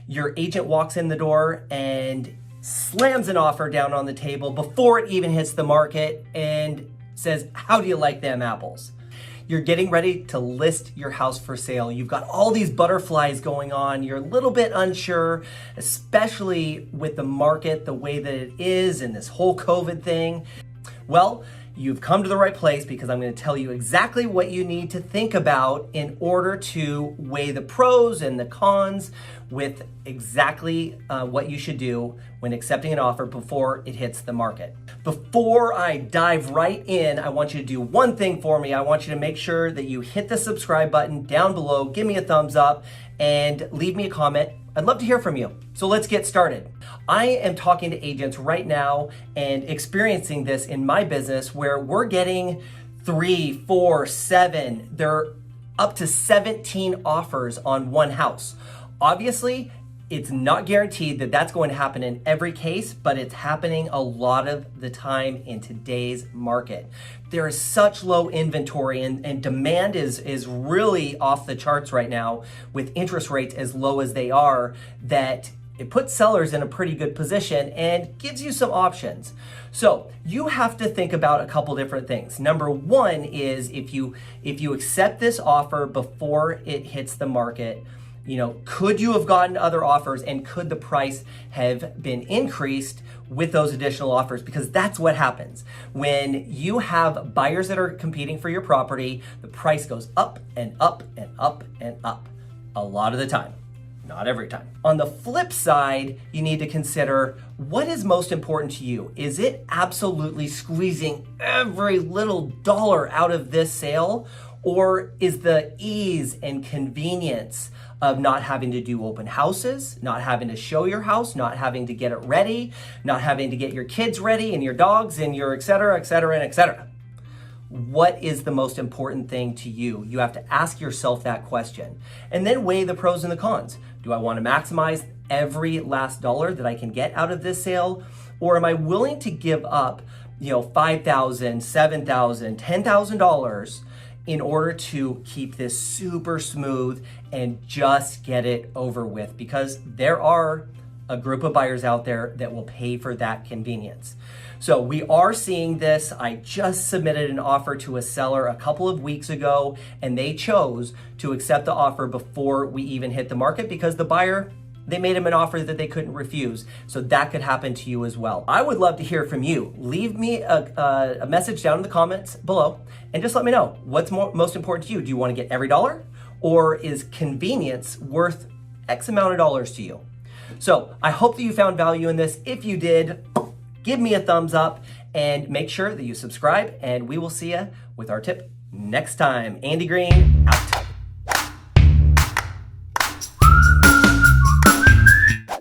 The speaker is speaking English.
your agent walks in the door and slams an offer down on the table before it even hits the market and says, "How do you like them apples?" You're getting ready to list your house for sale. You've got all these butterflies going on. You're a little bit unsure, especially with the market the way that it is and this whole COVID thing. Well, you've come to the right place because I'm going to tell you exactly what you need to think about in order to weigh the pros and the cons with exactly what you should do when accepting an offer before it hits the market. Before I dive right in, I want you to do one thing for me. I want you to make sure that you hit the subscribe button down below, give me a thumbs up, and leave me a comment. I'd love to hear from you. So let's get started. I am talking to agents right now and experiencing this in my business where we're getting 3, 4, 7, they're up to 17 offers on one house. Obviously, it's not guaranteed that that's going to happen in every case, but it's happening a lot of the time in today's market. There is such low inventory and demand is really off the charts right now with interest rates as low as they are, that it puts sellers in a pretty good position and gives you some options. So you have to think about a couple different things. Number one is if you accept this offer before it hits the market, could you have gotten other offers and could the price have been increased with those additional offers? Because that's what happens. When you have buyers that are competing for your property, the price goes up and up and up and up a lot of the time. Not every time. On the flip side, you need to consider what is most important to you. Is it absolutely squeezing every little dollar out of this sale? Or is the ease and convenience of not having to do open houses, not having to show your house, not having to get it ready, not having to get your kids ready and your dogs and your et cetera, et cetera, and et cetera? What is the most important thing to you? You have to ask yourself that question and then weigh the pros and the cons. Do I want to maximize every last dollar that I can get out of this sale? Or am I willing to give up, $5,000, $7,000, $10,000 in order to keep this super smooth and just get it over with? Because there are a group of buyers out there that will pay for that convenience. So we are seeing this. I just submitted an offer to a seller a couple of weeks ago, and they chose to accept the offer before we even hit the market because the buyer, they made him an offer that they couldn't refuse. So that could happen to you as well. I would love to hear from you. Leave me a message down in the comments below and just let me know what's most important to you. Do you want to get every dollar, or is convenience worth X amount of dollars to you? So I hope that you found value in this. If you did, give me a thumbs up and make sure that you subscribe, and we will see you with our tip next time. Andy Green, out.